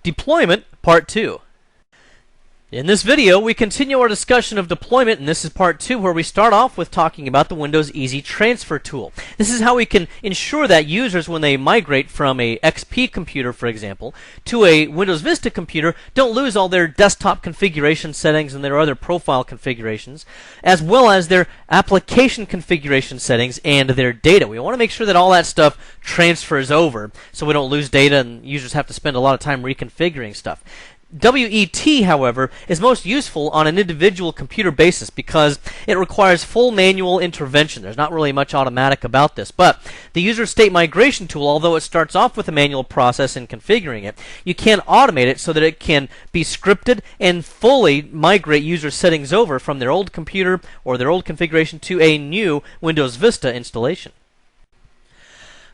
Deployment Part 2. In this video, we continue our discussion of deployment, and this is part 2, where we start off with talking about the Windows Easy Transfer tool. This is how we can ensure that users, when they migrate from a XP computer, for example, to a Windows Vista computer, don't lose all their desktop configuration settings and their other profile configurations, as well as their application configuration settings and their data. We want to make sure that all that stuff transfers over so we don't lose data and users have to spend a lot of time reconfiguring stuff. WET, however, is most useful on an individual computer basis because it requires full manual intervention. There's not really much automatic about this, but the user state migration tool, although it starts off with a manual process in configuring it, you can automate it so that it can be scripted and fully migrate user settings over from their old computer or their old configuration to a new Windows Vista installation.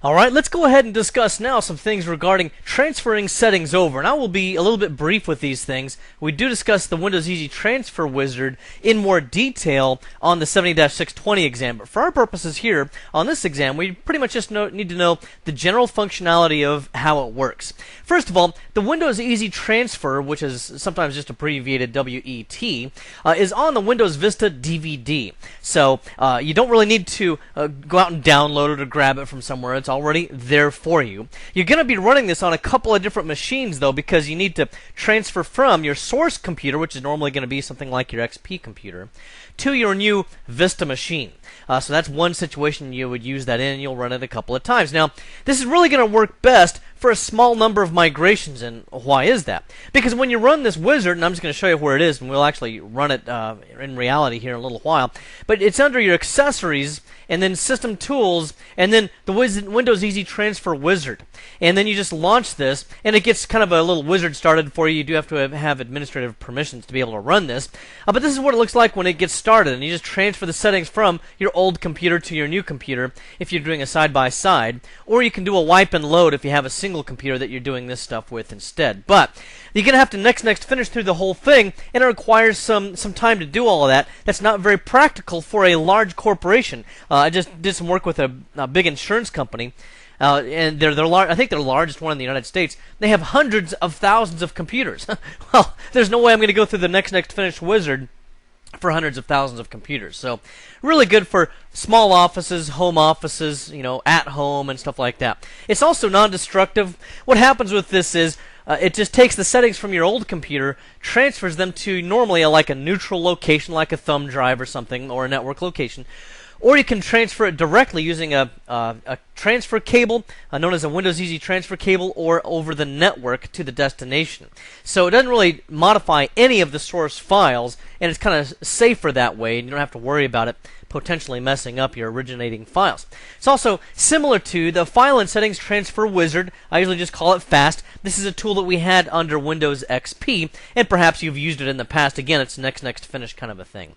Alright, let's go ahead and discuss now some things regarding transferring settings over. And I will be a little bit brief with these things. We do discuss the Windows Easy Transfer Wizard in more detail on the 70-620 exam. But for our purposes here, on this exam, we pretty much just need to know the general functionality of how it works. First of all, the Windows Easy Transfer, which is sometimes just abbreviated WET, is on the Windows Vista DVD. So you don't really need to go out and download it or grab it from somewhere. It's already there for you. You're going to be running this on a couple of different machines, though, because you need to transfer from your source computer, which is normally going to be something like your XP computer, to your new Vista machine. So that's one situation you would use that in, and you'll run it a couple of times. Now, this is really going to work best for a small number of migrations, and why is that? Because when you run this wizard, and I'm just going to show you where it is, and we'll actually run it in reality here in a little while, but it's under your accessories, and then system tools, and then the Windows Easy Transfer Wizard. And then you just launch this, and it gets kind of a little wizard started for you. You do have to have administrative permissions to be able to run this. But this is what it looks like when it gets started, and you just transfer the settings from your old computer to your new computer if you're doing a side-by-side. Or you can do a wipe and load if you have a single computer that you're doing this stuff with instead. But you're going to have to next finish through the whole thing, and it requires some time to do all of that. That's not very practical for a large corporation. I just did some work with a big insurance company, and they're I think they're the largest one in the United States. They have hundreds of thousands of computers. Well, there's no way I'm going to go through the next finish wizard for hundreds of thousands of computers. So really good for small offices, home offices, at home and stuff like that. It's also non-destructive. What happens with this is it just takes the settings from your old computer, transfers them to normally like a neutral location like a thumb drive or something, or a network location. Or you can transfer it directly using a transfer cable known as a Windows Easy Transfer cable, or over the network to the destination. So it doesn't really modify any of the source files, and it's kind of safer that way, and you don't have to worry about it potentially messing up your originating files. It's also similar to the File and Settings Transfer Wizard. I usually just call it FAST. This is a tool that we had under Windows XP, and perhaps you've used it in the past. Again, it's next finish kind of a thing.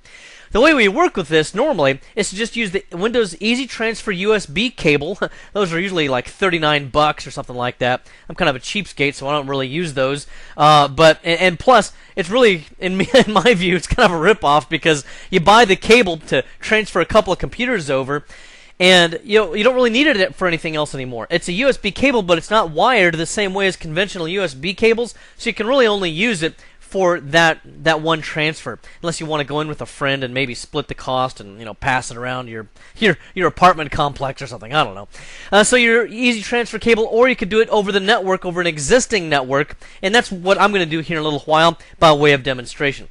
The way we work with this normally is to just use the Windows Easy Transfer USB cable. Those are usually like $39 or something like that. I'm kind of a cheapskate, so I don't really use those. And plus, it's really, in my view, it's kind of a ripoff because you buy the cable to transfer a couple of computers over, and you don't really need it for anything else anymore. It's a USB cable, but it's not wired the same way as conventional USB cables, so you can really only use it for that one transfer, unless you want to go in with a friend and maybe split the cost and pass it around your apartment complex or something. I don't know. So your Easy Transfer cable, or you could do it over the network, over an existing network, and that's what I'm going to do here in a little while by way of demonstration.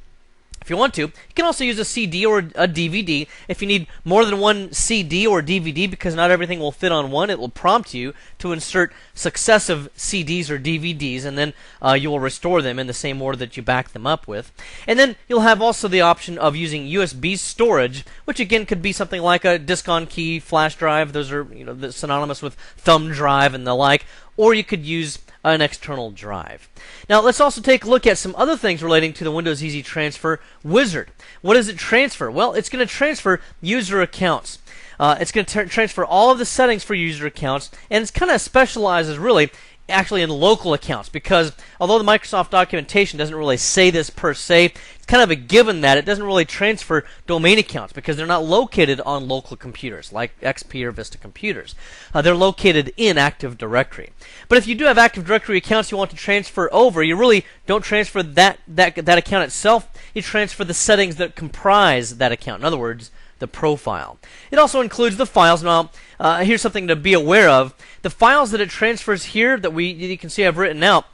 If you want to, you can also use a CD or a DVD. If you need more than one CD or DVD, because not everything will fit on one, it will prompt you to insert successive CDs or DVDs, and then you will restore them in the same order that you back them up with. And then you'll have also the option of using USB storage, which again could be something like a disk-on-key flash drive. Those are synonymous with thumb drive and the like. Or you could use an external drive. Now let's also take a look at some other things relating to the Windows Easy Transfer Wizard. What does it transfer? Well, it's going to transfer user accounts. It's going to transfer all of the settings for user accounts, and it kind of specializes really actually in local accounts, because although the Microsoft documentation doesn't really say this per se, it's kind of a given that it doesn't really transfer domain accounts because they're not located on local computers like XP or Vista computers. They're located in Active Directory. But if you do have Active Directory accounts you want to transfer over, you really don't transfer that account itself. You transfer the settings that comprise that account. In other words, the profile. It also includes the files. Now, here's something to be aware of. The files that it transfers here that you can see I've written out,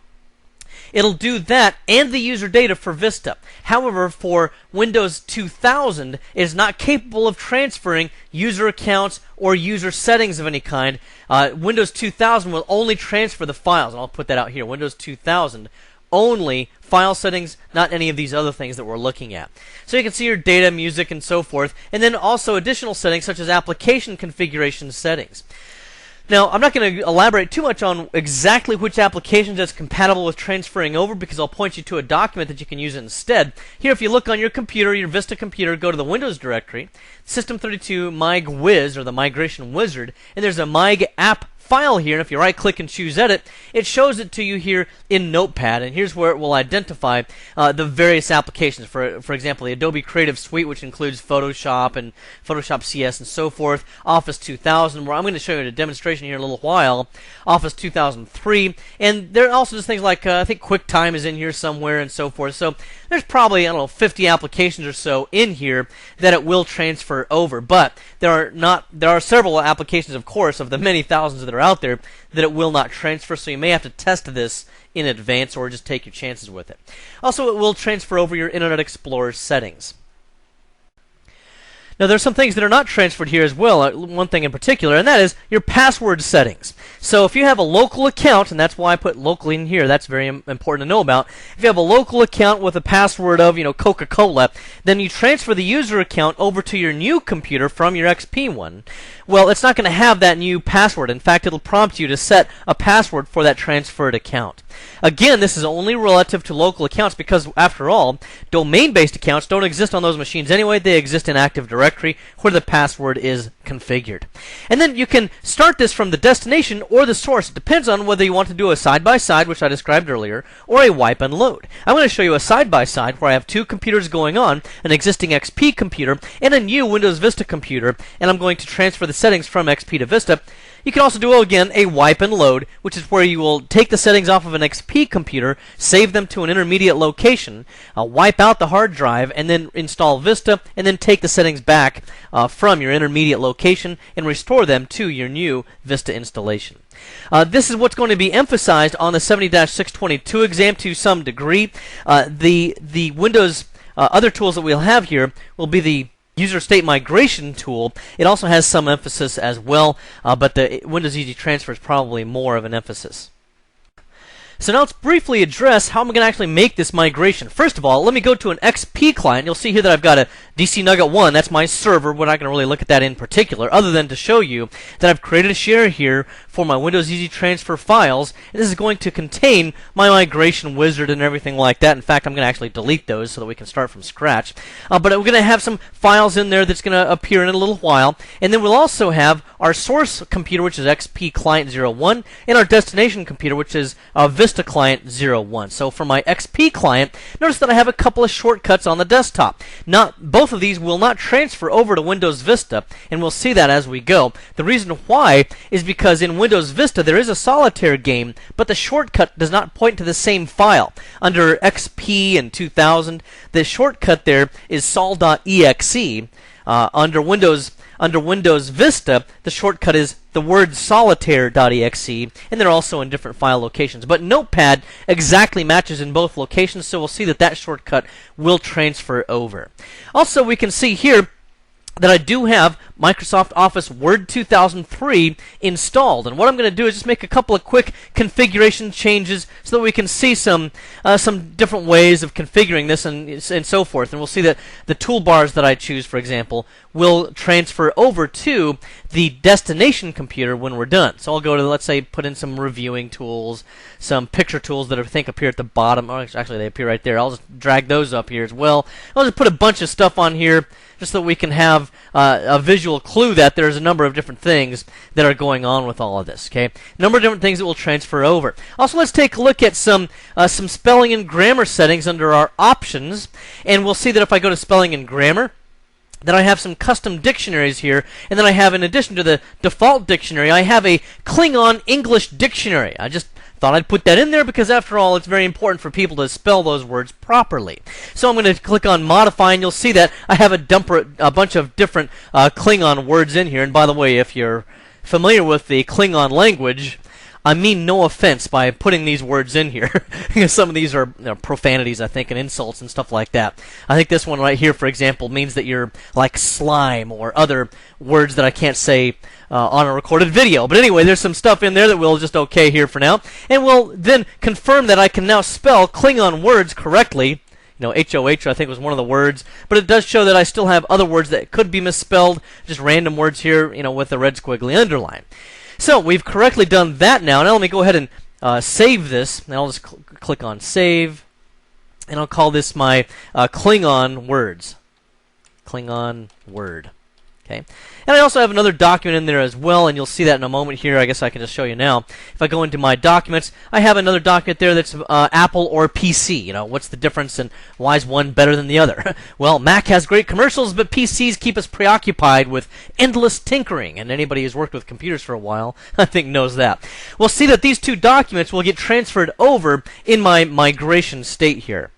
it'll do that and the user data for Vista. However, for Windows 2000, it is not capable of transferring user accounts or user settings of any kind. Windows 2000 will only transfer the files, and I'll put that out here. Windows 2000 only file settings, not any of these other things that we're looking at. So you can see your data, music, and so forth, and then also additional settings such as application configuration settings. Now, I'm not going to elaborate too much on exactly which applications it's compatible with transferring over because I'll point you to a document that you can use instead. Here, if you look on your computer, your Vista computer, go to the Windows directory, System32 MigWiz, or the Migration Wizard, and there's a Mig app file here, and if you right-click and choose Edit, it shows it to you here in Notepad, and here's where it will identify the various applications. For example, the Adobe Creative Suite, which includes Photoshop and Photoshop CS and so forth, Office 2000, where I'm going to show you a demonstration here in a little while, Office 2003, and there are also just things like, I think QuickTime is in here somewhere and so forth. So there's probably, 50 applications or so in here that it will transfer over, but there are several applications, of course, of the many thousands that are out there that it will not transfer, so you may have to test this in advance or just take your chances with it. Also, it will transfer over your Internet Explorer settings. Now, there's some things that are not transferred here as well, one thing in particular, and that is your password settings. So if you have a local account, and that's why I put locally in here, that's very important to know about. If you have a local account with a password of, Coca-Cola, then you transfer the user account over to your new computer from your XP one. Well, it's not going to have that new password. In fact, it'll prompt you to set a password for that transferred account. Again, this is only relative to local accounts because, after all, domain-based accounts don't exist on those machines anyway. They exist in Active Directory where the password is configured. And then you can start this from the destination or the source. It depends on whether you want to do a side-by-side, which I described earlier, or a wipe and load. I'm going to show you a side-by-side where I have two computers going on, an existing XP computer and a new Windows Vista computer, and I'm going to transfer the settings from XP to Vista. You can also do, again, a wipe and load, which is where you will take the settings off of an XP computer, save them to an intermediate location, wipe out the hard drive, and then install Vista, and then take the settings back from your intermediate location and restore them to your new Vista installation. This is what's going to be emphasized on the 70-622 exam to some degree. The Windows other tools that we'll have here will be the User State Migration tool. It also has some emphasis as well, but the Windows Easy Transfer is probably more of an emphasis. So now let's briefly address how I'm going to actually make this migration. First of all, let me go to an XP client. You'll see here that I've got a DC Nugget 1. That's my server. We're not going to really look at that in particular, other than to show you that I've created a share here for my Windows Easy Transfer files. And this is going to contain my migration wizard and everything like that. In fact, I'm going to actually delete those so that we can start from scratch. But we're going to have some files in there that's going to appear in a little while. And then we'll also have our source computer, which is XP Client 01, and our destination computer, which is Vista Client 01. So for my XP client, notice that I have a couple of shortcuts on the desktop. Both of these will not transfer over to Windows Vista, and we'll see that as we go. The reason why is because in Windows Vista there is a solitaire game, but the shortcut does not point to the same file. Under XP and 2000, the shortcut there is sol.exe. Under Windows Vista, the shortcut is the word solitaire.exe, and they're also in different file locations. But Notepad exactly matches in both locations, so we'll see that that shortcut will transfer over. Also, we can see here that I do have Microsoft Office Word 2003 installed. And what I'm going to do is just make a couple of quick configuration changes so that we can see some different ways of configuring this and so forth. And we'll see that the toolbars that I choose, for example, will transfer over to the destination computer when we're done. So I'll go to, let's say, put in some reviewing tools, some picture tools that I think appear at the bottom. Oh, actually, they appear right there. I'll just drag those up here as well. I'll just put a bunch of stuff on here just so that we can have a visual visual clue that there's a number of different things that are going on with all of this. Okay, a number of different things that will transfer over. Also, let's take a look at some spelling and grammar settings under our options, and we'll see that if I go to spelling and grammar, then I have some custom dictionaries here, and then I have, in addition to the default dictionary, I have a Klingon English dictionary. I just thought I'd put that in there because, after all, it's very important for people to spell those words properly. So I'm going to click on Modify, and you'll see that I have a bunch of different Klingon words in here. And by the way, if you're familiar with the Klingon language, I mean no offense by putting these words in here, because some of these are profanities, I think, and insults and stuff like that. I think this one right here, for example, means that you're like slime or other words that I can't say on a recorded video. But anyway, there's some stuff in there that we'll just okay here for now. And we'll then confirm that I can now spell Klingon words correctly. HOH, I think, was one of the words, but it does show that I still have other words that could be misspelled, just random words here, with a red squiggly underline. So we've correctly done that now. Now let me go ahead and save this. Now I'll just click on Save, and I'll call this my Klingon words. Klingon word. Okay. And I also have another document in there as well, and you'll see that in a moment here. I guess I can just show you now. If I go into my documents, I have another document there that's Apple or PC. What's the difference and why is one better than the other? Well, Mac has great commercials, but PCs keep us preoccupied with endless tinkering, and anybody who's worked with computers for a while, I think, knows that. We'll see that these two documents will get transferred over in my migration state here.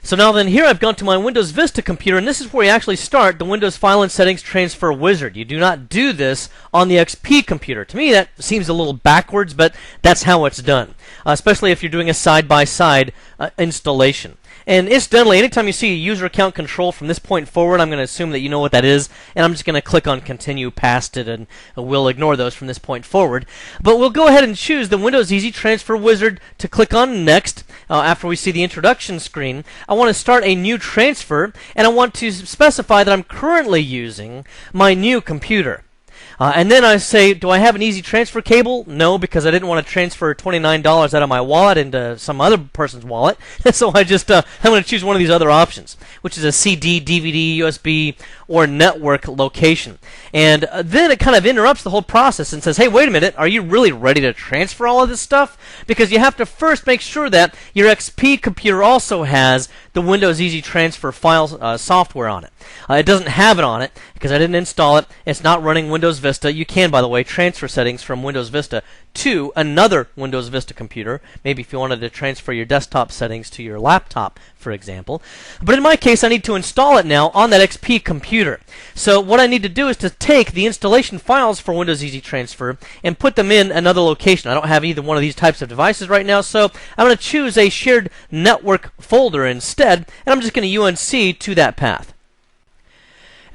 So now then, here I've gone to my Windows Vista computer, and this is where you actually start the Windows File and Settings Transfer Wizard. You do not do this on the XP computer. To me, that seems a little backwards, but that's how it's done, especially if you're doing a side-by-side installation. And incidentally, anytime you see a user account control from this point forward, I'm going to assume that you know what that is, and I'm just going to click on Continue past it, and we'll ignore those from this point forward. But we'll go ahead and choose the Windows Easy Transfer Wizard to click on Next. After we see the introduction screen, I want to start a new transfer, and I want to specify that I'm currently using my new computer. And then I say, do I have an easy transfer cable? No, because I didn't want to transfer $29 out of my wallet into some other person's wallet. So I'm going to choose one of these other options, which is a CD, DVD, USB, or network location. And then it kind of interrupts the whole process and says, hey, wait a minute, are you really ready to transfer all of this stuff? Because you have to first make sure that your XP computer also has the Windows Easy Transfer file software on it. It doesn't have it on it because I didn't install it. It's not running Windows Vista. You can, by the way, transfer settings from Windows Vista to another Windows Vista computer. Maybe if you wanted to transfer your desktop settings to your laptop, for example. But in my case, I need to install it now on that XP computer. So what I need to do is to take the installation files for Windows Easy Transfer and put them in another location. I don't have either one of these types of devices right now, so I'm going to choose a shared network folder instead, and I'm just going to UNC to that path.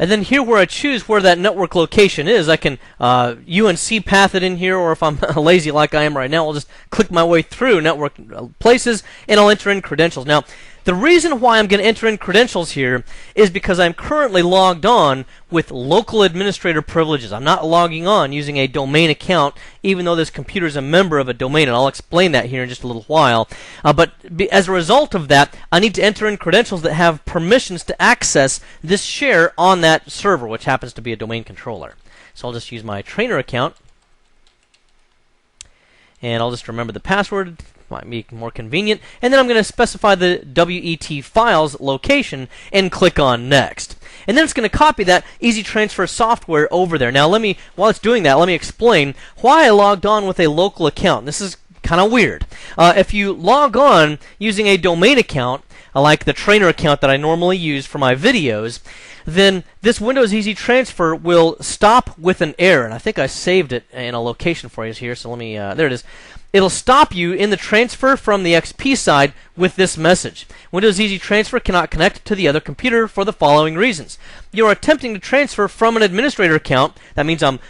And then here where I choose where that network location is, I can UNC path it in here, or if I'm lazy like I am right now, I'll just click my way through network places, and I'll enter in credentials. Now, the reason why I'm going to enter in credentials here is because I'm currently logged on with local administrator privileges. I'm not logging on using a domain account, even though this computer is a member of a domain, and I'll explain that here in just a little while. But as a result of that, I need to enter in credentials that have permissions to access this share on that server, which happens to be a domain controller. So I'll just use my trainer account, and I'll just remember the password. Might be more convenient. And then I'm going to specify the WET files location and click on Next. And then it's going to copy that Easy Transfer software over there. Now, while it's doing that, let me explain why I logged on with a local account. This is kind of weird. If you log on using a domain account, like the trainer account that I normally use for my videos, then this Windows Easy Transfer will stop with an error. And I think I saved it in a location for you here, so let me, there it is. It'll stop you in the transfer from the XP side with this message. Windows Easy Transfer cannot connect to the other computer for the following reasons. You are attempting to transfer from an administrator account, that means I'm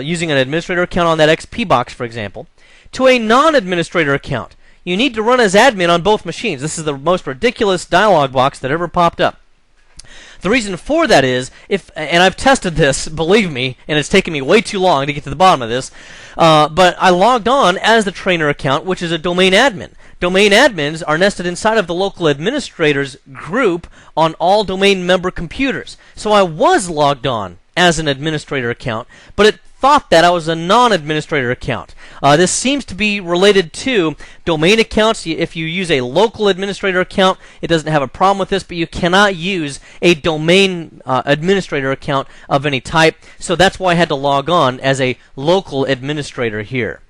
using an administrator account on that XP box, for example, to a non-administrator account. You need to run as admin on both machines. This is the most ridiculous dialog box that ever popped up. The reason for that is, and I've tested this, believe me, and it's taken me way too long to get to the bottom of this, but I logged on as the trainer account, which is a domain admin. Domain admins are nested inside of the local administrators group on all domain member computers. So I was logged on as an administrator account, but it thought that I was a non-administrator account. This seems to be related to domain accounts. If you use a local administrator account, it doesn't have a problem with this, but you cannot use a domain administrator account of any type. So that's why I had to log on as a local administrator here.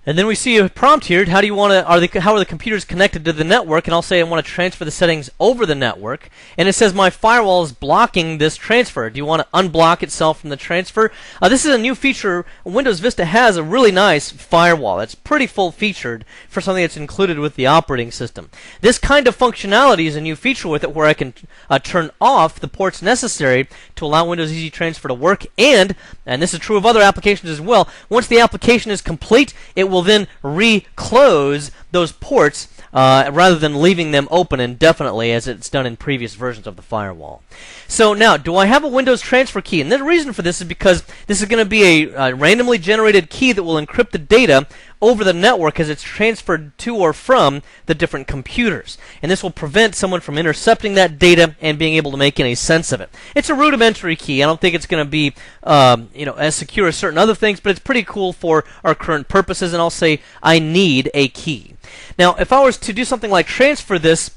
And then we see a prompt here. How are the computers connected to the network? And I'll say I want to transfer the settings over the network. And it says my firewall is blocking this transfer. Do you want to unblock itself from the transfer? This is a new feature. Windows Vista has a really nice firewall. It's pretty full-featured for something that's included with the operating system. This kind of functionality is a new feature with it where I can turn off the ports necessary to allow Windows Easy Transfer to work. And this is true of other applications as well, once the application is complete, it will then re-close those ports rather than leaving them open indefinitely as it's done in previous versions of the firewall. So now, do I have a Windows transfer key? And the reason for this is because this is going to be a randomly generated key that will encrypt the data over the network as it's transferred to or from the different computers. And this will prevent someone from intercepting that data and being able to make any sense of it. It's a rudimentary key. I don't think it's going to be as secure as certain other things, but it's pretty cool for our current purposes, and I'll say I need a key. Now, if I was to do something like transfer this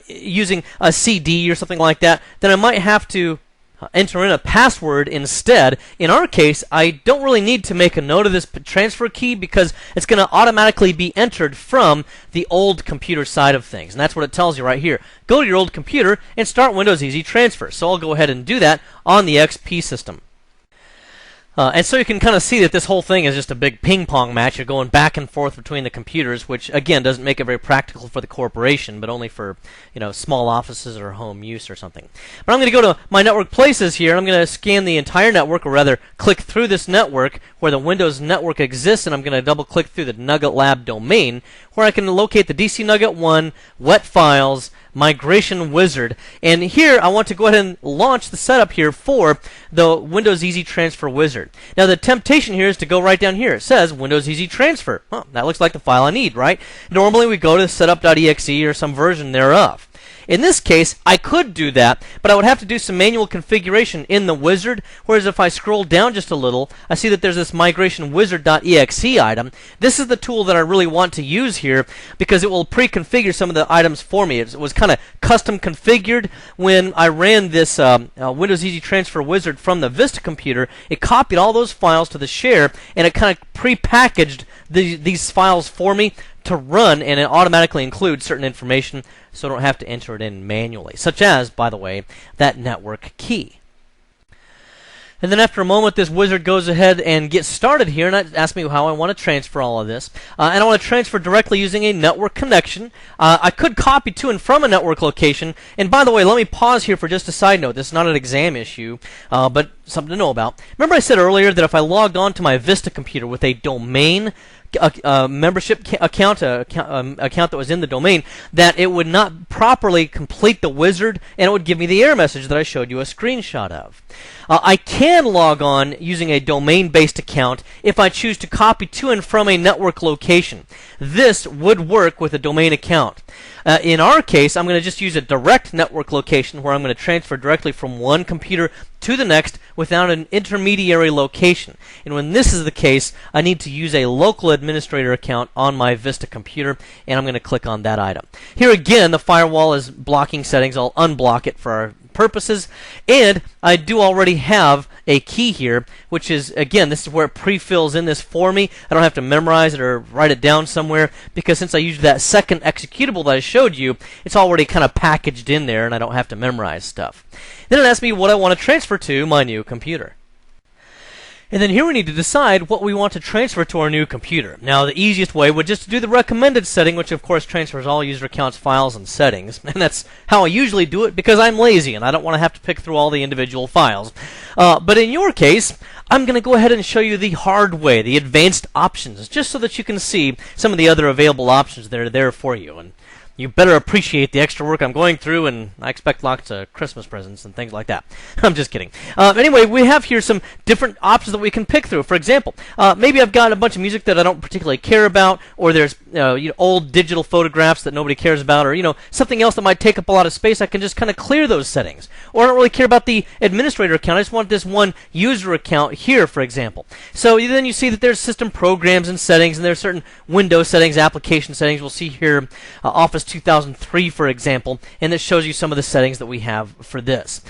using a CD or something like that, then I might have to enter in a password instead. In our case, I don't really need to make a note of this transfer key because it's going to automatically be entered from the old computer side of things. And that's what it tells you right here. Go to your old computer and start Windows Easy Transfer. So I'll go ahead and do that on the XP system. And so you can kind of see that this whole thing is just a big ping-pong match. You're going back and forth between the computers, which, again, doesn't make it very practical for the corporation, but only for, small offices or home use or something. But I'm going to go to my network places here, and I'm going to scan the entire network, or rather, click through this network where the Windows network exists, and I'm going to double-click through the Nugget Lab domain, where I can locate the DC Nugget 1, wet files, migration wizard, and here I want to go ahead and launch the setup here for the Windows Easy Transfer wizard. Now the temptation here is to go right down here. It says Windows Easy Transfer. That looks like the file I need, right? Normally we go to setup.exe or some version thereof. In this case, I could do that, but I would have to do some manual configuration in the wizard, whereas if I scroll down just a little, I see that there's this migration wizard.exe item. This is the tool that I really want to use here because it will pre-configure some of the items for me. It was kind of custom configured when I ran this Windows Easy Transfer wizard from the Vista computer. It copied all those files to the share, and it kind of pre-packaged these files for me to run, and it automatically includes certain information so I don't have to enter it in manually, such as, by the way, that network key. And then after a moment, this wizard goes ahead and gets started here, and it asks me how I want to transfer all of this. And I want to transfer directly using a network connection. I could copy to and from a network location. And by the way, let me pause here for just a side note. This is not an exam issue, but something to know about. Remember I said earlier that if I logged on to my Vista computer with a domain membership account that was in the domain, that it would not properly complete the wizard, and it would give me the error message that I showed you a screenshot of. I can log on using a domain-based account if I choose to copy to and from a network location. This would work with a domain account. In our case, I'm going to just use a direct network location where I'm going to transfer directly from one computer to the next without an intermediary location. And when this is the case, I need to use a local administrator account on my Vista computer, and I'm going to click on that item. Here again, the firewall is blocking settings. I'll unblock it for our purposes, and I do already have a key here, which is, again, this is where it pre-fills in this for me. I don't have to memorize it or write it down somewhere, because since I used that second executable that I showed you, it's already kind of packaged in there, and I don't have to memorize stuff. Then it asks me what I want to transfer to my new computer. And then here we need to decide what we want to transfer to our new computer. Now, the easiest way would just to do the recommended setting, which of course transfers all user accounts, files, and settings. And that's how I usually do it because I'm lazy and I don't want to have to pick through all the individual files. But in your case, I'm going to go ahead and show you the hard way, the advanced options, just so that you can see some of the other available options that are there for you. And you better appreciate the extra work I'm going through, and I expect lots of Christmas presents and things like that. I'm just kidding. Anyway, we have here some different options that we can pick through. For example, maybe I've got a bunch of music that I don't particularly care about, or there's old digital photographs that nobody cares about, or something else that might take up a lot of space. I can just kind of clear those settings. Or I don't really care about the administrator account. I just want this one user account here, for example. So then you see that there's system programs and settings, and there's certain Windows settings, application settings. We'll see here Office 2003, for example, and this shows you some of the settings that we have for this.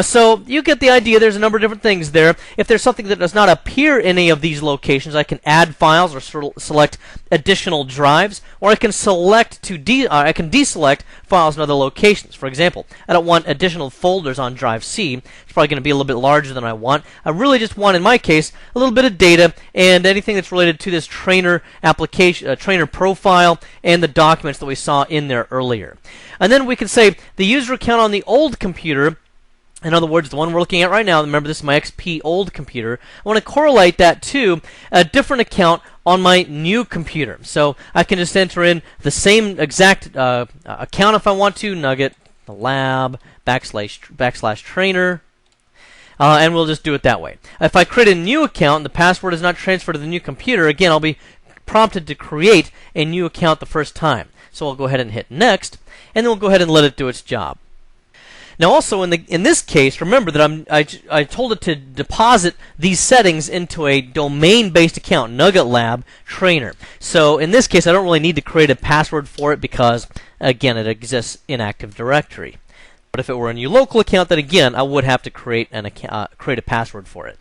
So you get the idea. There's a number of different things there. If there's something that does not appear in any of these locations, I can add files or select additional drives, or I can I can deselect files in other locations. For example, I don't want additional folders on drive C. It's probably going to be a little bit larger than I want. I really just want, in my case, a little bit of data and anything that's related to this trainer application, trainer profile, and the documents that we saw in there earlier. And then we can say the user account on the old computer, in other words, the one we're looking at right now, remember this is my XP old computer, I want to correlate that to a different account on my new computer. So I can just enter in the same exact account if I want to, nugget lab / trainer, and we'll just do it that way. If I create a new account and the password is not transferred to the new computer, again, I'll be prompted to create a new account the first time. So I'll go ahead and hit next, and then we'll go ahead and let it do its job. Now, also in this case, remember that I told it to deposit these settings into a domain-based account, Nugget Lab Trainer. So in this case, I don't really need to create a password for it because, again, it exists in Active Directory. But if it were a new local account, then again, I would have to create a password for it.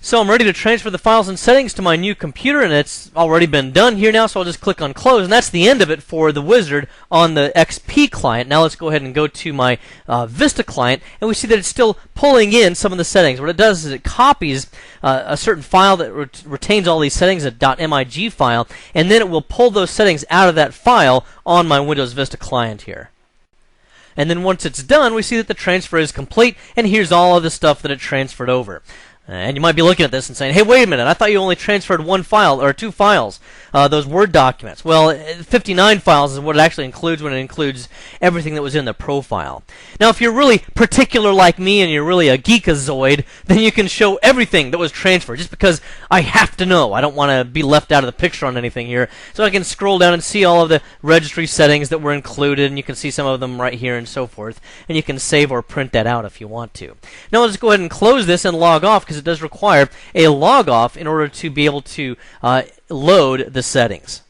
So I'm ready to transfer the files and settings to my new computer, and it's already been done here now, so I'll just click on Close, and that's the end of it for the wizard on the XP client. Now let's go ahead and go to my Vista client, and we see that it's still pulling in some of the settings. What it does is it copies a certain file that retains all these settings, a .mig file, and then it will pull those settings out of that file on my Windows Vista client here. And then once it's done, we see that the transfer is complete, and here's all of the stuff that it transferred over. And you might be looking at this and saying, hey, wait a minute, I thought you only transferred one file, or two files, those Word documents. Well, 59 files is what it actually includes when it includes everything that was in the profile. Now, if you're really particular like me and you're really a geekazoid, then you can show everything that was transferred, just because I have to know. I don't want to be left out of the picture on anything here. So I can scroll down and see all of the registry settings that were included, and you can see some of them right here and so forth. And you can save or print that out if you want to. Now, let's go ahead and close this and log off, because it does require a log off in order to be able to load the settings.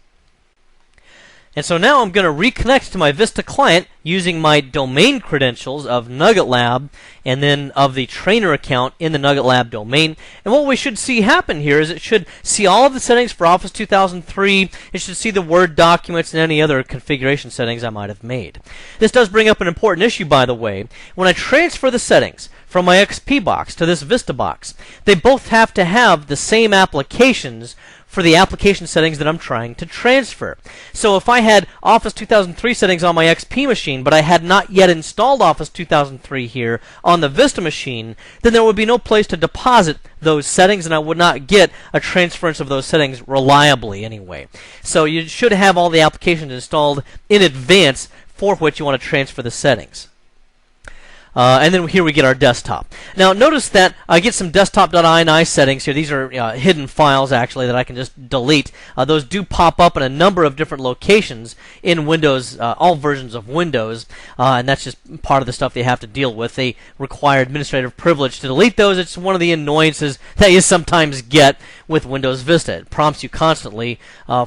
And so now I'm going to reconnect to my Vista client using my domain credentials of Nugget Lab and then of the trainer account in the Nugget Lab domain. And what we should see happen here is it should see all of the settings for Office 2003. It should see the Word documents and any other configuration settings I might have made. This does bring up an important issue, by the way. When I transfer the settings from my XP box to this Vista box, they both have to have the same applications for the application settings that I'm trying to transfer. So if I had Office 2003 settings on my XP machine, but I had not yet installed Office 2003 here on the Vista machine, then there would be no place to deposit those settings, and I would not get a transference of those settings reliably anyway. So you should have all the applications installed in advance for which you want to transfer the settings. And then here we get our desktop. Now notice that I get some desktop.ini settings here. These are hidden files actually that I can just delete. Those do pop up in a number of different locations in Windows, all versions of Windows, and that's just part of the stuff they have to deal with. They require administrative privilege to delete those. It's one of the annoyances that you sometimes get with Windows Vista. It prompts you constantly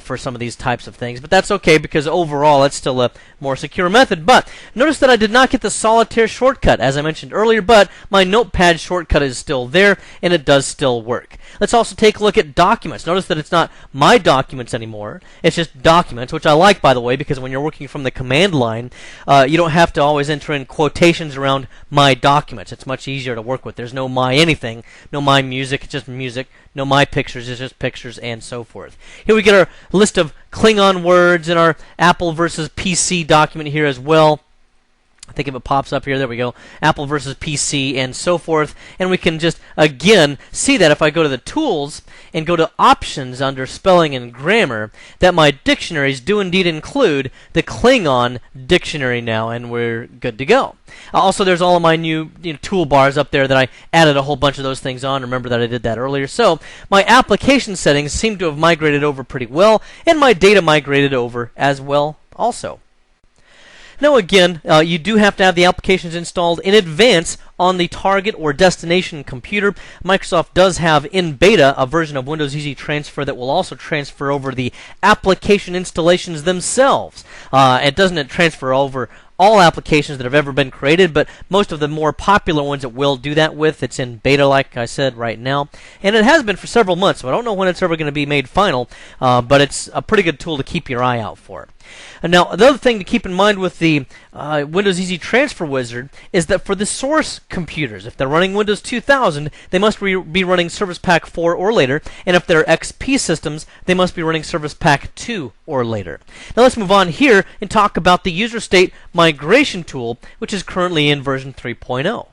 for some of these types of things, but that's okay because overall it's still a more secure method. But notice that I did not get the solitaire shortcut as I mentioned earlier, but my notepad shortcut is still there and it does still work. Let's also take a look at documents. Notice that it's not my documents anymore. It's just documents, which I like, by the way, because when you're working from the command line, you don't have to always enter in quotations around my documents. It's much easier to work with. There's no my anything, no my music, it's just music. No my pictures, it's just pictures, and so forth. Here we get our list of Klingon words and our Apple versus PC document here as well. I think if it pops up here, there we go, Apple versus PC and so forth. And we can just, again, see that if I go to the tools and go to options under spelling and grammar, that my dictionaries do indeed include the Klingon dictionary now, and we're good to go. Also, there's all of my new toolbars up there that I added a whole bunch of those things on. Remember that I did that earlier. So my application settings seem to have migrated over pretty well, and my data migrated over as well also. Now again, you do have to have the applications installed in advance on the target or destination computer. Microsoft does have in beta a version of Windows Easy Transfer that will also transfer over the application installations themselves. It doesn't transfer over all applications that have ever been created, but most of the more popular ones it will do that with. It's in beta, like I said, right now. And it has been for several months, so I don't know when it's ever going to be made final, but it's a pretty good tool to keep your eye out for. And now, another thing to keep in mind with the Windows Easy Transfer Wizard is that for the source computers, if they're running Windows 2000, they must be running Service Pack 4 or later, and if they're XP systems, they must be running Service Pack 2 or later. Now let's move on here and talk about the user state migration tool, which is currently in version 3.0.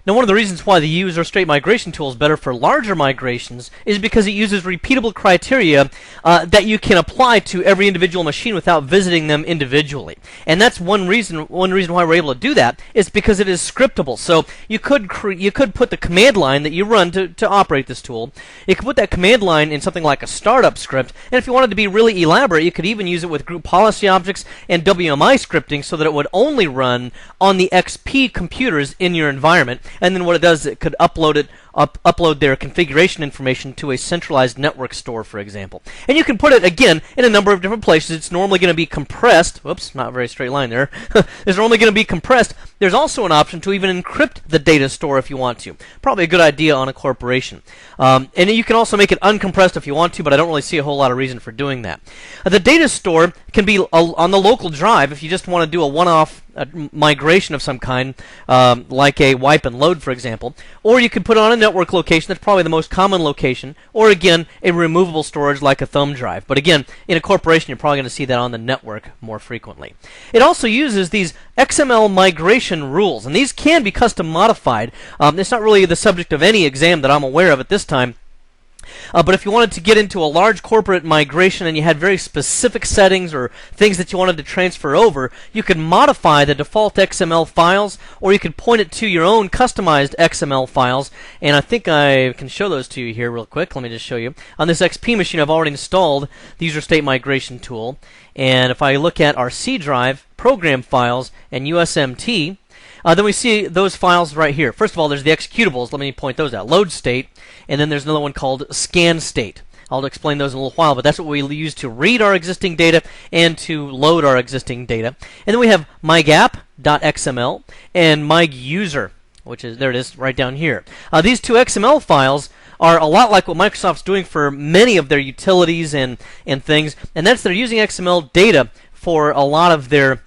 Now, one of the reasons why the user state migration tool is better for larger migrations is because it uses repeatable criteria that you can apply to every individual machine without visiting them individually. And that's one reason why we're able to do that is because it is scriptable. So you could put the command line that you run to operate this tool. You could put that command line in something like a startup script, and if you wanted to be really elaborate, you could even use it with group policy objects and WMI scripting so that it would only run on the XP computers in your environment. And then what it does, it could upload their configuration information to a centralized network store, for example. And you can put it, again, in a number of different places. It's normally going to be compressed. Whoops, not a very straight line there. It's normally going to be compressed. There's also an option to even encrypt the data store if you want to. Probably a good idea on a corporation. And you can also make it uncompressed if you want to, but I don't really see a whole lot of reason for doing that. The data store can be on the local drive if you just want to do a one-off migration of some kind, like a wipe and load, for example. Or you could put it on a network location. That's probably the most common location. Or again, a removable storage like a thumb drive. But again, in a corporation, you're probably going to see that on the network more frequently. It also uses these XML migration rules, and these can be custom modified. It's not really the subject of any exam that I'm aware of at this time. But if you wanted to get into a large corporate migration and you had very specific settings or things that you wanted to transfer over, you could modify the default XML files, or you could point it to your own customized XML files. And I think I can show those to you here real quick. Let me just show you. On this XP machine, I've already installed the user state migration tool. And if I look at our C drive, program files, and USMT, then we see those files right here. First of all, there's the executables. Let me point those out. Load state, and then there's another one called scan state. I'll explain those in a little while, but that's what we use to read our existing data and to load our existing data. And then we have mygap.xml and myuser, which is, there it is, right down here. These two XML files are a lot like what Microsoft's doing for many of their utilities and things, and that's they're using XML data for a lot of their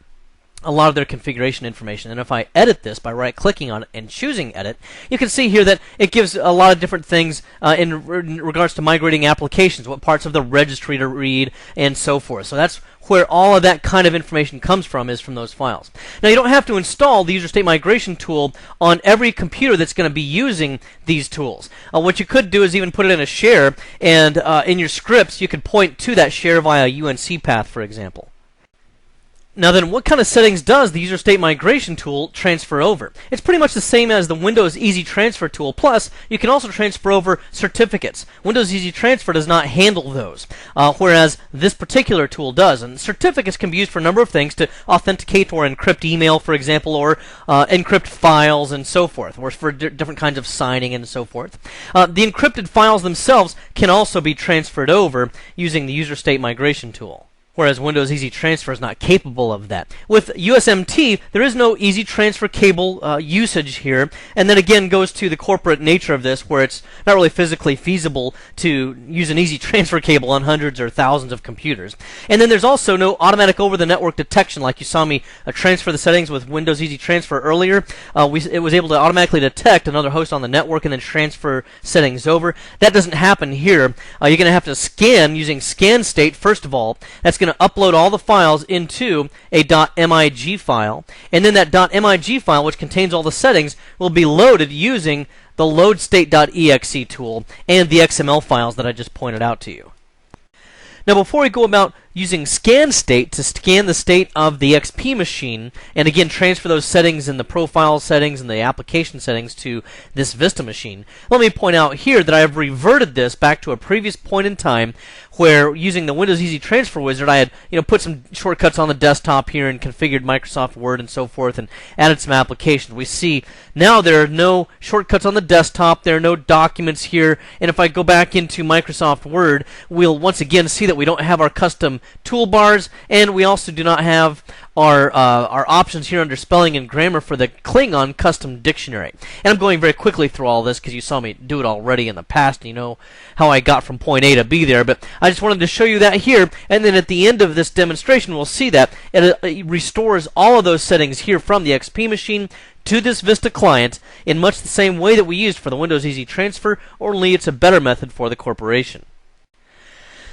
configuration information. And if I edit this by right-clicking on it and choosing Edit, you can see here that it gives a lot of different things in regards to migrating applications, what parts of the registry to read, and so forth. So that's where all of that kind of information comes from, is from those files. Now, you don't have to install the user state migration tool on every computer that's going to be using these tools. What you could do is even put it in a share, and in your scripts, you could point to that share via UNC path, for example. Now then, what kind of settings does the user state migration tool transfer over? It's pretty much the same as the Windows Easy Transfer tool, plus you can also transfer over certificates. Windows Easy Transfer does not handle those, whereas this particular tool does. And certificates can be used for a number of things, to authenticate or encrypt email, for example, or encrypt files and so forth, or for different kinds of signing and so forth. The encrypted files themselves can also be transferred over using the user state migration tool, whereas Windows Easy Transfer is not capable of that. With USMT, there is no easy transfer cable usage here, and then again goes to the corporate nature of this, where it's not really physically feasible to use an easy transfer cable on hundreds or thousands of computers. And then there's also no automatic over-the-network detection, like you saw me transfer the settings with Windows Easy Transfer earlier. It was able to automatically detect another host on the network and then transfer settings over. That doesn't happen here. You're going to have to scan using scan state, first of all. That's going going to upload all the files into a .mig file, and then that .mig file, which contains all the settings, will be loaded using the loadstate.exe tool and the XML files that I just pointed out to you. Now, before we go about using scan state to scan the state of the XP machine, and again transfer those settings in the profile settings and the application settings to this Vista machine, let me point out here that I have reverted this back to a previous point in time where, using the Windows Easy Transfer Wizard, I had put some shortcuts on the desktop here and configured Microsoft Word and so forth and added some applications. We see now there are no shortcuts on the desktop, there are no documents here, and if I go back into Microsoft Word, we'll once again see that we don't have our custom toolbars, and we also do not have our options here under spelling and grammar for the Klingon custom dictionary. And I'm going very quickly through all this because you saw me do it already in the past, and you know how I got from point A to B there, but I just wanted to show you that here, and then at the end of this demonstration we'll see that it restores all of those settings here from the XP machine to this Vista client in much the same way that we used for the Windows Easy Transfer, only it's a better method for the corporation.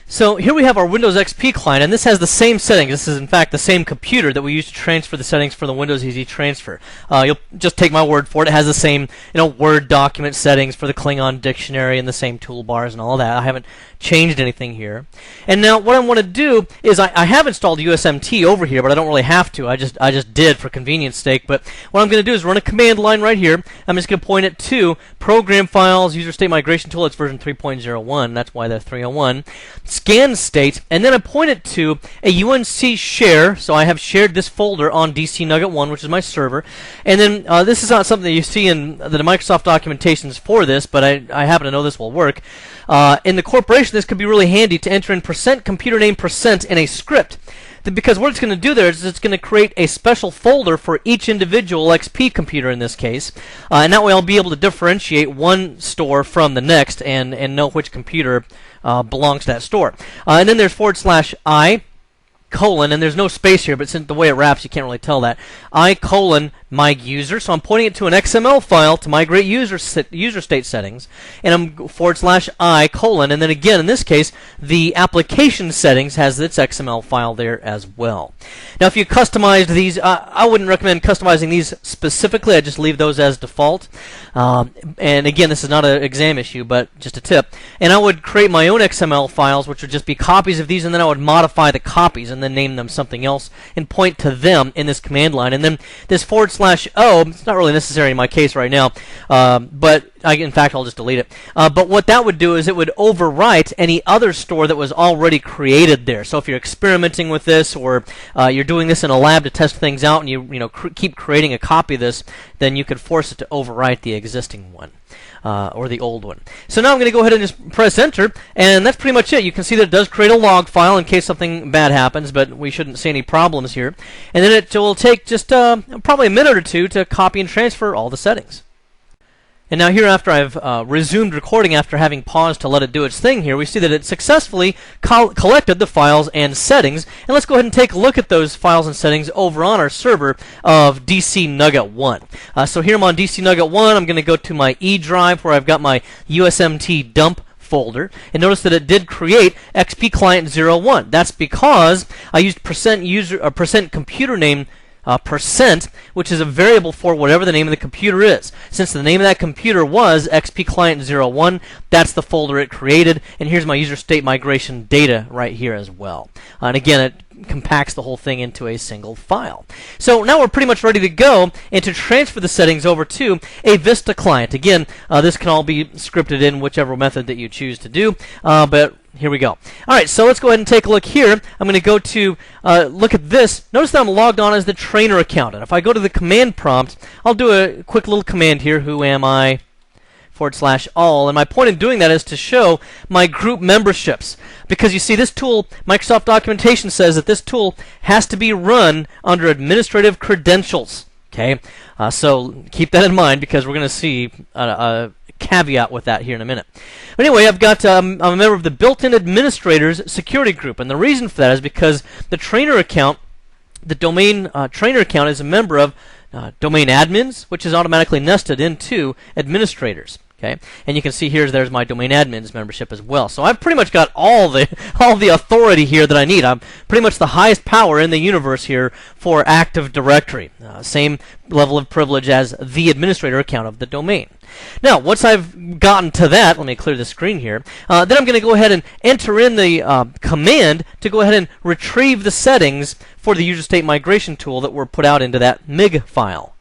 So here we have our Windows XP client, and this has the same settings. This is, in fact, the same computer that we used to transfer the settings for the Windows Easy Transfer. You'll just take my word for it. It has the same, Word document settings for the Klingon dictionary and the same toolbars and all that. I haven't changed anything here. And now what I want to do is I have installed USMT over here, but I don't really have to. I just did for convenience sake. But what I'm going to do is run a command line right here. I'm just going to point it to Program Files, User State Migration Tool. It's version 3.01. That's why they're 301. Scan state, and then I point it to a UNC share. So I have shared this folder on DC Nugget 1, which is my server. And then this is not something that you see in the Microsoft documentations for this, but I happen to know this will work. In the corporation, this could be really handy to enter in %computer name % in a script. Because what it's going to do there is it's going to create a special folder for each individual XP computer in this case. And that way I'll be able to differentiate one store from the next and know which computer belongs to that store. And then there's /I:, and there's no space here, but since the way it wraps, you can't really tell that. My user, so I'm pointing it to an XML file to migrate user state settings, and I'm /I:, and then again, in this case, the application settings has its XML file there as well. Now, if you customized these, I wouldn't recommend customizing these specifically. I just leave those as default. And again, this is not an exam issue, but just a tip. And I would create my own XML files, which would just be copies of these, and then I would modify the copies and then name them something else and point to them in this command line. And then this /O, it's not really necessary in my case right now, but in fact, I'll just delete it. But what that would do is it would overwrite any other store that was already created there. So if you're experimenting with this, or you're doing this in a lab to test things out, and you keep creating a copy of this, then you could force it to overwrite the existing one. Or the old one. So now I'm going to go ahead and just press enter, and that's pretty much it. You can see that it does create a log file in case something bad happens, but we shouldn't see any problems here. And then it will take just probably a minute or two to copy and transfer all the settings. And now here, after I've resumed recording after having paused to let it do its thing here, we see that it successfully collected the files and settings. And let's go ahead and take a look at those files and settings over on our server of DC Nugget 1. So here I'm on DC Nugget 1. I'm going to go to my E drive where I've got my USMT dump folder, and notice that it did create XP Client 01. That's because I used %computer name %, which is a variable for whatever the name of the computer is. Since the name of that computer was XP Client 01, that's the folder it created, and here's my user state migration data right here as well. And again, it compacts the whole thing into a single file. So now we're pretty much ready to go and to transfer the settings over to a Vista client. Again, this can all be scripted in whichever method that you choose to do, but here we go. All right, so let's go ahead and take a look here. I'm going to go to look at this. Notice that I'm logged on as the trainer account. And if I go to the command prompt, I'll do a quick little command here. Who am I? /all. And my point in doing that is to show my group memberships. Because you see, this tool, Microsoft documentation says that this tool has to be run under administrative credentials. Okay, so keep that in mind because we're going to see a caveat with that here in a minute. But anyway, I've got I'm a member of the built-in administrators security group, and the reason for that is because the trainer account, the domain trainer account, is a member of domain admins, which is automatically nested into administrators. Okay, and you can see there's my domain admin's membership as well. So I've pretty much got all the authority here that I need. I'm pretty much the highest power in the universe here for Active Directory. Same level of privilege as the administrator account of the domain. Now, once I've gotten to that, let me clear the screen here. Then I'm going to go ahead and enter in the command to go ahead and retrieve the settings for the user state migration tool that were put out into that MIG file.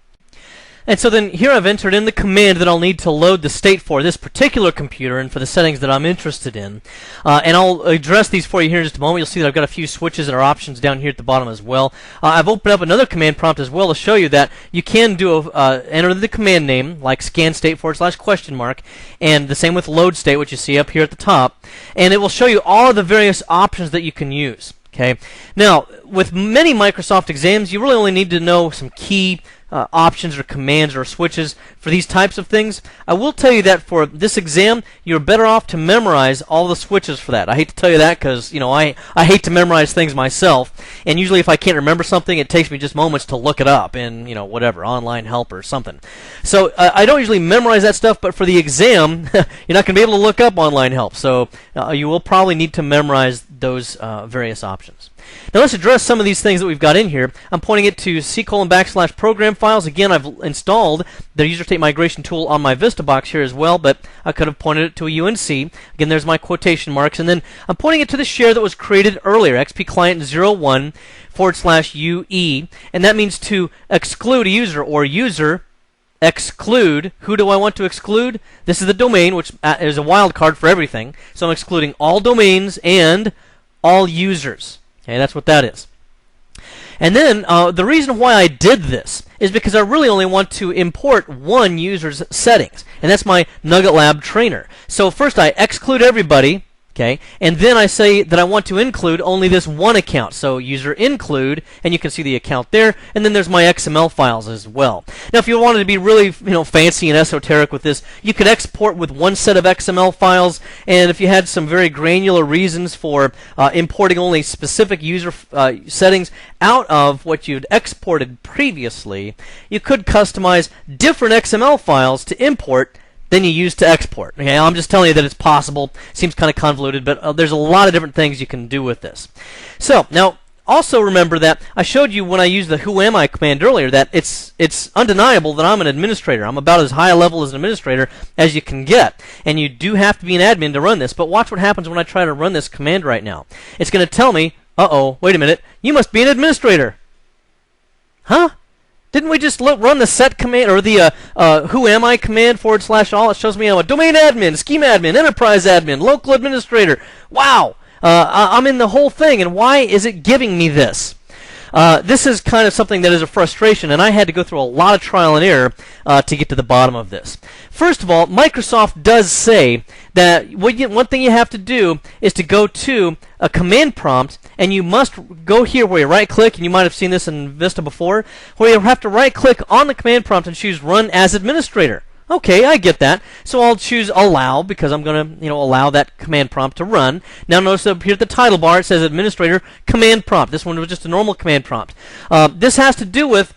And so then here I've entered in the command that I'll need to load the state for this particular computer and for the settings that I'm interested in. And I'll address these for you here in just a moment. You'll see that I've got a few switches and our options down here at the bottom as well. I've opened up another command prompt as well to show you that you can do enter the command name like scan state /?, and the same with load state, which you see up here at the top. And it will show you all of the various options that you can use. Okay. Now, with many Microsoft exams, you really only need to know some key options or commands or switches for these types of things. I will tell you that for this exam, you're better off to memorize all the switches for that. I hate to tell you that because, I hate to memorize things myself, and usually if I can't remember something, it takes me just moments to look it up in, whatever, online help or something. So I don't usually memorize that stuff, but for the exam, you're not going to be able to look up online help. So you will probably need to memorize those various options. Now let's address some of these things that we've got in here. I'm pointing it to C:\program files. Again, I've installed the user state migration tool on my Vista box here as well, but I could have pointed it to a UNC. Again, there's my quotation marks. And then I'm pointing it to the share that was created earlier, XP Client 01 /UE. And that means to exclude a user or user exclude. Who do I want to exclude? This is the domain, which is a wildcard for everything. So I'm excluding all domains and all users. Okay, that's what that is. And then the reason why I did this is because I really only want to import one user's settings, and that's my Nugget Lab trainer. So first I exclude everybody, okay, and then I say that I want to include only this one account. So user include, and you can see the account there, and then there's my XML files as well. Now if you wanted to be really fancy and esoteric with this, you could export with one set of XML files, and if you had some very granular reasons for importing only specific user settings out of what you'd exported previously, you could customize different XML files to import than you use to export. Okay, I'm just telling you that it's possible. Seems kind of convoluted, but there's a lot of different things you can do with this. So now, also remember that I showed you when I used the who am I command earlier that it's undeniable that I'm an administrator. I'm about as high a level as an administrator as you can get, and you do have to be an admin to run this. But watch what happens when I try to run this command right now. It's going to tell me, wait a minute, you must be an administrator. Huh? Didn't we just run the set command, or the who am I command /all? It shows me I'm a domain admin, scheme admin, enterprise admin, local administrator. Wow! I'm in the whole thing, and why is it giving me this? This is kind of something that is a frustration, and I had to go through a lot of trial and error to get to the bottom of this. First of all, Microsoft does say that one thing you have to do is to go to a command prompt, and you must go here where you right-click, and you might have seen this in Vista before, where you have to right-click on the command prompt and choose Run as Administrator. Okay, I get that. So I'll choose Allow because I'm going to, allow that command prompt to run. Now notice up here at the title bar it says Administrator Command Prompt. This one was just a normal command prompt. This has to do with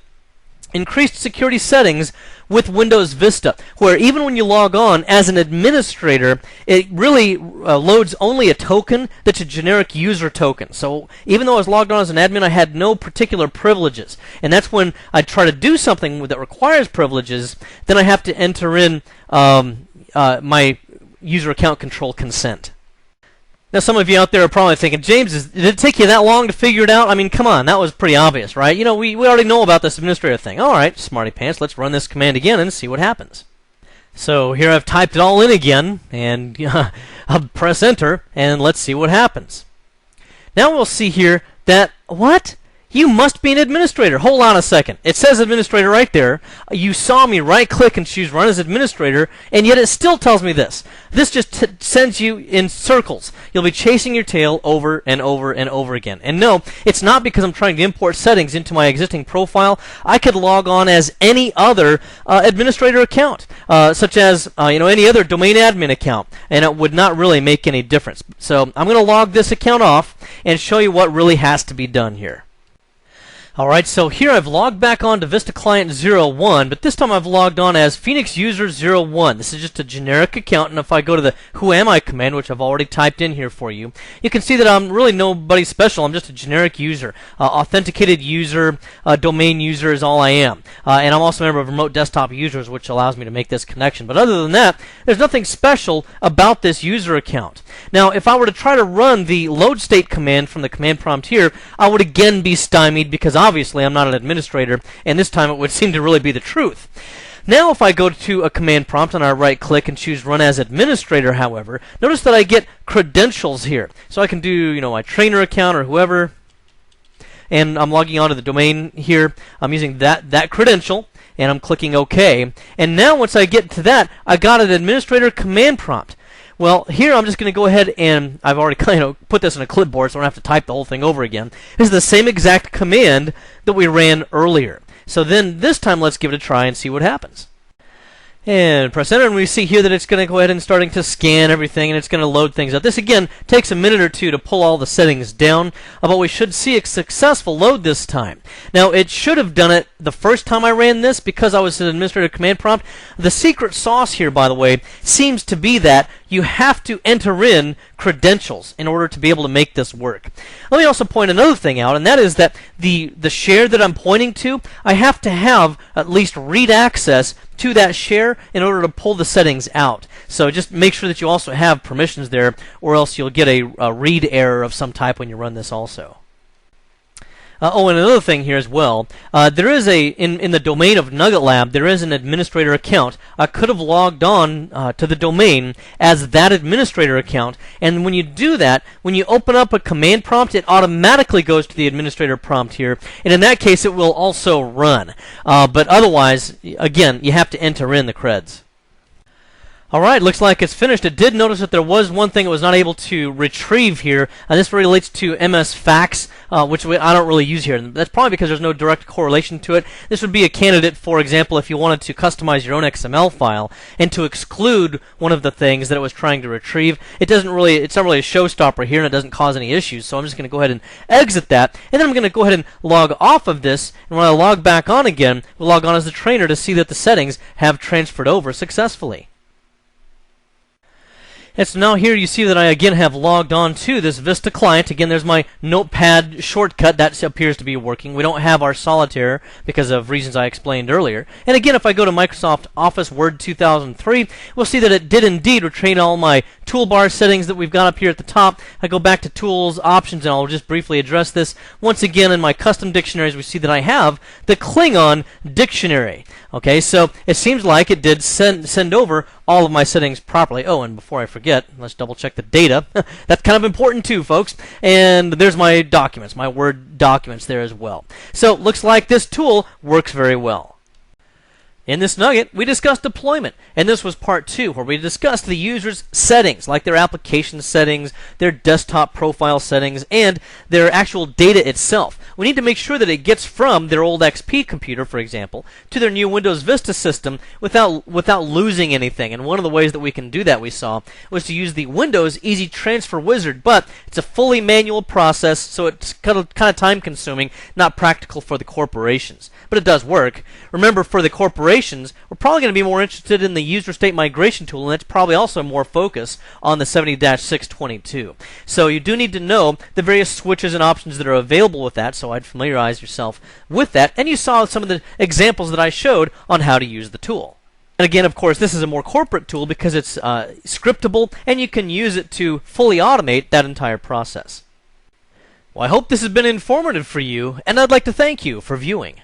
increased security settings with Windows Vista, where even when you log on as an administrator, it really loads only a token that's a generic user token. So even though I was logged on as an admin, I had no particular privileges. And that's when I try to do something that requires privileges, then I have to enter in my user account control consent. Now, some of you out there are probably thinking, James, did it take you that long to figure it out? I mean, come on, that was pretty obvious, right? We already know about this administrator thing. All right, smarty pants, let's run this command again and see what happens. So here I've typed it all in again, and I'll press enter, and let's see what happens. Now we'll see here that, what? You must be an administrator. Hold on a second. It says administrator right there. You saw me right-click and choose Run as Administrator, and yet it still tells me this. This just sends you in circles. You'll be chasing your tail over and over and over again. And no, it's not because I'm trying to import settings into my existing profile. I could log on as any other administrator account, such as any other domain admin account, and it would not really make any difference. So I'm going to log this account off and show you what really has to be done here. Alright, so here I've logged back on to Vista Client 01, but this time I've logged on as Phoenix User 01. This is just a generic account, and if I go to the Who Am I command, which I've already typed in here for you, you can see that I'm really nobody special. I'm just a generic user. Authenticated user, domain user is all I am. And I'm also a member of Remote Desktop Users, which allows me to make this connection. But other than that, there's nothing special about this user account. Now, if I were to try to run the load state command from the command prompt here, I would again be stymied because obviously I'm not an administrator, and this time it would seem to really be the truth. Now if I go to a command prompt and I right click and choose Run as Administrator, however, notice that I get credentials here. So I can do, my trainer account or whoever, and I'm logging onto the domain here. I'm using that credential, and I'm clicking OK. And now once I get to that, I got an administrator command prompt. Well, here I'm just going to go ahead and I've already put this in a clipboard so I don't have to type the whole thing over again. This is the same exact command that we ran earlier. So then this time let's give it a try and see what happens. And press enter, and we see here that it's going to go ahead and starting to scan everything, and it's going to load things up. This again takes a minute or two to pull all the settings down, but we should see a successful load this time. Now it should have done it the first time I ran this because I was an administrator command prompt. The secret sauce here, by the way, seems to be that you have to enter in credentials in order to be able to make this work. Let me also point another thing out, and that is that the share that I'm pointing to, I have to have at least read access to that share in order to pull the settings out. So just make sure that you also have permissions there, or else you'll get a read error of some type when you run this also. Oh, and another thing here as well, there is in the domain of Nugget Lab, there is an administrator account. I could have logged on to the domain as that administrator account, and when you do that, when you open up a command prompt, it automatically goes to the administrator prompt here, and in that case, it will also run. But otherwise, again, you have to enter in the creds. Alright, looks like it's finished. It did notice that there was one thing it was not able to retrieve here, and this relates to MS Fax, which I don't really use here. That's probably because there's no direct correlation to it. This would be a candidate, for example, if you wanted to customize your own XML file and to exclude one of the things that it was trying to retrieve. It's not really a showstopper here, and it doesn't cause any issues, so I'm just going to go ahead and exit that, and then I'm going to go ahead and log off of this, and when I log back on again, we'll log on as the trainer to see that the settings have transferred over successfully. And so now here you see that I again have logged on to this Vista client. Again, there's my notepad shortcut. That appears to be working. We don't have our solitaire because of reasons I explained earlier. And again, if I go to Microsoft Office Word 2003, we'll see that it did indeed retain all my toolbar settings that we've got up here at the top. I go back to Tools, Options, and I'll just briefly address this. Once again, in my custom dictionaries, we see that I have the Klingon dictionary. Okay, so it seems like it did send over all of my settings properly. Oh, and before I forget, let's double check the data. That's kind of important too, folks. And there's my documents, my Word documents there as well. So looks like this tool works very well. In this nugget, we discussed deployment, and this was part 2, where we discussed the user's settings, like their application settings, their desktop profile settings, and their actual data itself. We need to make sure that it gets from their old XP computer, for example, to their new Windows Vista system without losing anything. And one of the ways that we can do that, we saw, was to use the Windows Easy Transfer Wizard, but it's a fully manual process, so it's kind of time-consuming, not practical for the corporations. But it does work. Remember, for the corporations, we're probably going to be more interested in the user state migration tool, and that's probably also more focus on the 70-622. So you do need to know the various switches and options that are available with that, so I'd familiarize yourself with that. And you saw some of the examples that I showed on how to use the tool. And again, of course, this is a more corporate tool because it's scriptable, and you can use it to fully automate that entire process. Well, I hope this has been informative for you, and I'd like to thank you for viewing.